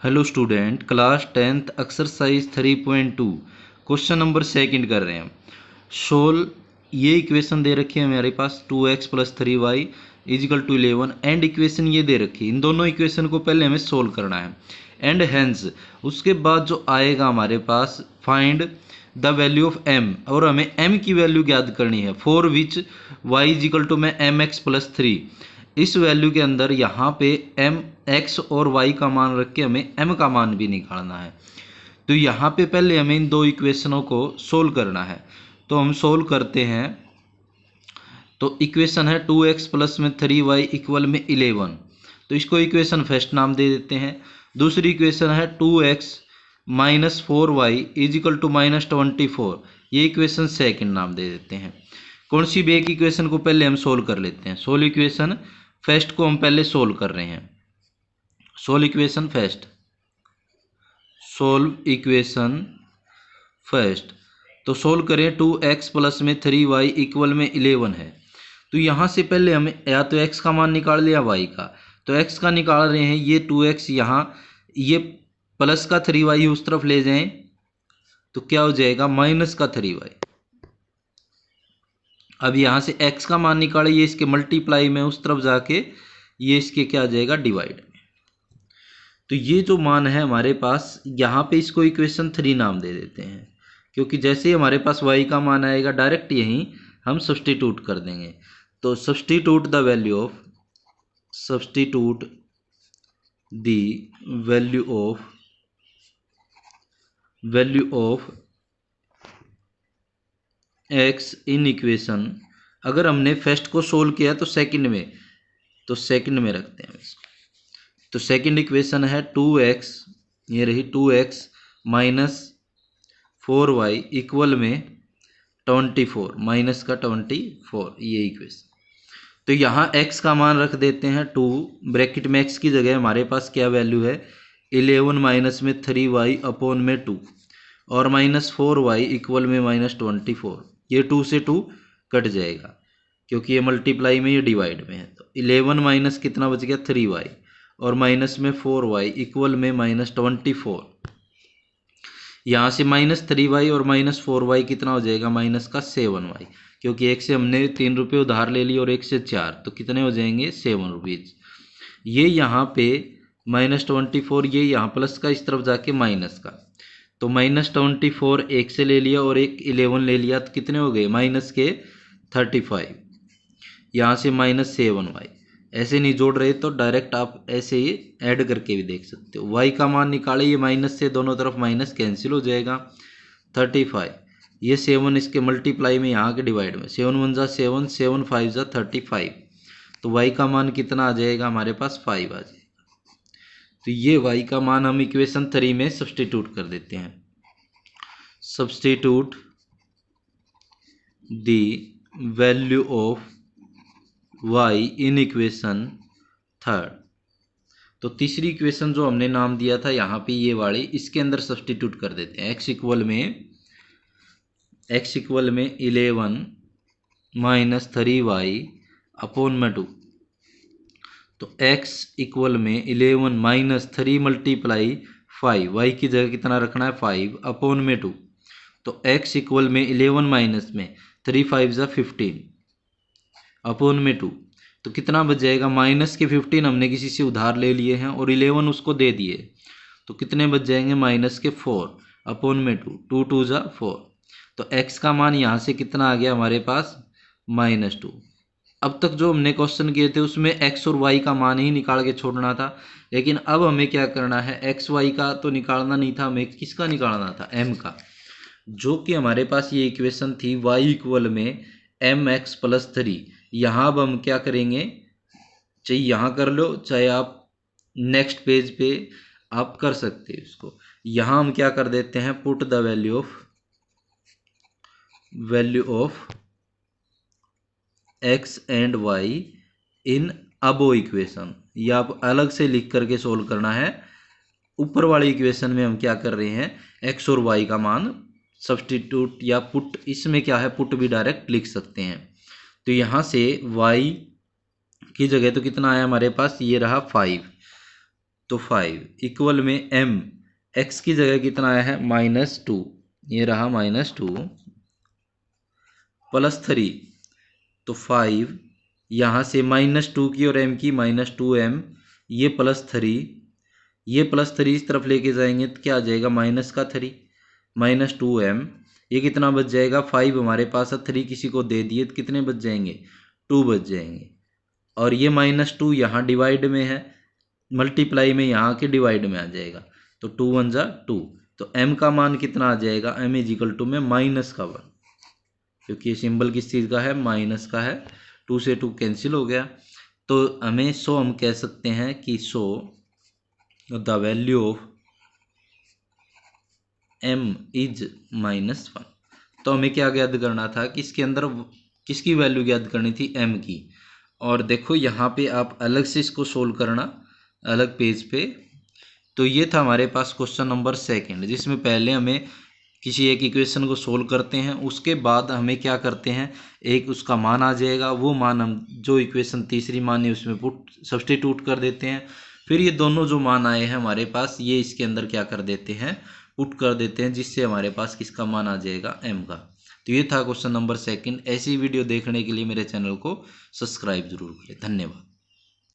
Hello student, class 10th exercise 3.2 question number second कर रहे हैं। सोल ये इक्वेशन दे रखी है हमारे पास 2x + 3y equal to 11 and equation ये दे रखी है। इन दोनों इक्वेशन को पहले हमें सोल्व करना है एंड हेंस उसके बाद जो आएगा हमारे पास find the value of m, और हमें m की वैल्यू ज्ञात करनी है for which y equal to में mx + 3। इस वैल्यू के अंदर यहाँ पे m x और y का मान रख के हमें m का मान भी निकालना है। तो यहाँ पे पहले हमें इन दो इक्वेशनों को सोल्व करना है। तो हम सोल्व करते हैं। तो इक्वेशन है 2x प्लस में 3y इक्वल में 11। तो इसको इक्वेशन फर्स्ट नाम दे देते हैं। दूसरी इक्वेशन है 2x - 4y इजिकल टू -24। ये इक्वेशन सेकंड नाम दे देते हैं। कौन सी भी एक इक्वेशन को पहले हम सोल्व कर लेते हैं। सोल्व इक्वेशन फर्स्ट को हम पहले सोल्व कर रहे हैं। Solve equation first, solve equation first. तो सोल्व करें 2x प्लस में 3y इक्वल में 11 है। तो यहाँ से पहले हमें या तो x का मान निकाल लिया y का। तो x का निकाल रहे हैं, ये 2x यहाँ, ये प्लस का 3y उस तरफ ले जाएं तो क्या हो जाएगा माइनस का 3y। अब यहाँ से x का मान निकाले, ये इसके मल्टीप्लाई में उस तरफ जाके ये इसके क्या आ जाएगा डिवाइड। तो ये जो मान है हमारे पास यहाँ पे इसको इक्वेशन 3 नाम दे देते हैं, क्योंकि जैसे ही हमारे पास y का मान आएगा डायरेक्ट यहीं हम सब्सटीट्यूट कर देंगे। तो substitute the value of, substitute the value of x in equation. अगर हमने फर्स्ट को सोल्व किया तो सेकंड में, तो सेकंड में रखते हैं इसको। तो सेकंड इक्वेशन है 2x, ये रही 2x - 4y इक्वल में 24, माइनस का 24, ये इक्वेशन। तो यहाँ x का मान रख देते हैं 2, ब्रैकेट में x की जगह हमारे पास क्या वैल्यू है 11 माइनस में 3y अपॉन में 2 और -4y इक्वल में -24। ये 2 से 2 कट जाएगा क्योंकि ये मल्टीप्लाई में, ये डिवाइड में है। तो 11 माइनस कितना बच गया 3y और माइनस में 4y इक्वल में -24। यहाँ से -3y और -4y कितना हो जाएगा माइनस का 7y, क्योंकि एक से हमने 3 रुपये उधार ले लिए और एक से 4, तो कितने हो जाएंगे 7 रुपीज़। ये यहाँ पे -24, ये यहाँ प्लस का इस तरफ जाके माइनस का, तो -24 एक से ले लिया और एक 11 ले लिया, तो कितने हो गए माइनस के 35। यहाँ से -7y, ऐसे नहीं जोड़ रहे तो डायरेक्ट आप ऐसे ही ऐड करके भी देख सकते हो। y का मान निकाले, ये माइनस से दोनों तरफ माइनस कैंसिल हो जाएगा 35। ये 7 इसके मल्टीप्लाई में, यहाँ के डिवाइड में, 7 1 जा 7, 7 5 जा 35। तो y का मान कितना आ जाएगा हमारे पास 5 आ जाएगा। तो ये y का मान हम इक्वेशन 3 में सब्सटीट्यूट कर देते हैं। Substitute the value of y in equation third. तो तीसरी इक्वेशन जो हमने नाम दिया था यहाँ पे ये वाली, इसके अंदर सब्सटीट्यूट कर देते हैं। x इक्वल में 11 माइनस 3y अपॉन में 2। तो x इक्वल में 11 माइनस 3 मल्टीप्लाई 5, y की जगह कितना रखना है 5 अपॉन में 2। तो x इक्वल में 11 माइनस में 3 5 जा 15 अपॉन में 2। तो कितना बच जाएगा माइनस के 15 हमने किसी से उधार ले लिए हैं और 11 उसको दे दिए, तो कितने बच जाएंगे माइनस के 4 अपॉन में 2, 2 2 जा 4। तो x का मान यहाँ से कितना आ गया हमारे पास -2। अब तक जो हमने क्वेश्चन किए थे उसमें x और y का मान ही निकाल के छोड़ना था, लेकिन अब हमें क्या करना है x y का तो निकालना नहीं था, हमें किसका निकालना था m का, जो कि हमारे पास ये इक्वेशन थी y इक्वल में mx + 3। यहाँ अब हम क्या करेंगे, चाहे यहाँ कर लो चाहे आप नेक्स्ट पेज पे आप कर सकते हैं इसको। यहाँ हम क्या कर देते हैं put the value of x and y in above equation. ये आप अलग से लिख करके सोल्व करना है। ऊपर वाली इक्वेशन में हम क्या कर रहे हैं x और y का मान सब्सटीट्यूट या पुट, इसमें क्या है पुट भी डायरेक्ट लिख सकते हैं। तो यहाँ से y की जगह तो कितना आया हमारे पास, ये रहा 5। तो 5 इक्वल में m x की जगह कितना आया है -2, ये रहा -2 +3, तो 5 यहाँ से -2 की और m की -2m, ये +3, ये +3 इस तरफ लेके जाएंगे तो क्या आ जाएगा -3 -2m, ये कितना बच जाएगा 5 हमारे पास है, 3 किसी को दे दिए तो कितने बच जाएंगे 2 बच जाएंगे। और ये -2 यहाँ डिवाइड में है, मल्टीप्लाई में यहाँ के डिवाइड में आ जाएगा, तो 2 1 जा 2, तो m का मान कितना आ जाएगा m = में -1, क्योंकि ये सिंबल किस चीज़ का है माइनस का है, 2 से 2 कैंसिल हो गया। तो हमें हम कह सकते हैं कि the value of m is -1। तो हमें क्या ज्ञात करना था कि इसके अंदर किसकी वैल्यू ज्ञात करनी थी m की। और देखो यहाँ पे आप अलग से इसको सोल्व करना अलग पेज पे। तो ये था हमारे पास क्वेश्चन नंबर 2, जिसमें पहले हमें किसी एक इक्वेशन को सोल्व करते हैं, उसके बाद हमें क्या करते हैं एक उसका मान आ जाएगा, वो मान हम जो इक्वेशन तीसरी मान है उसमें सब्स्टिट्यूट कर देते हैं, फिर ये दोनों जो मान आए हैं हमारे पास ये इसके अंदर क्या कर देते हैं पुट कर देते हैं, जिससे हमारे पास किसका मान आ जाएगा m का। तो ये था क्वेश्चन नंबर 2। ऐसी वीडियो देखने के लिए मेरे चैनल को सब्सक्राइब जरूर करें। धन्यवाद।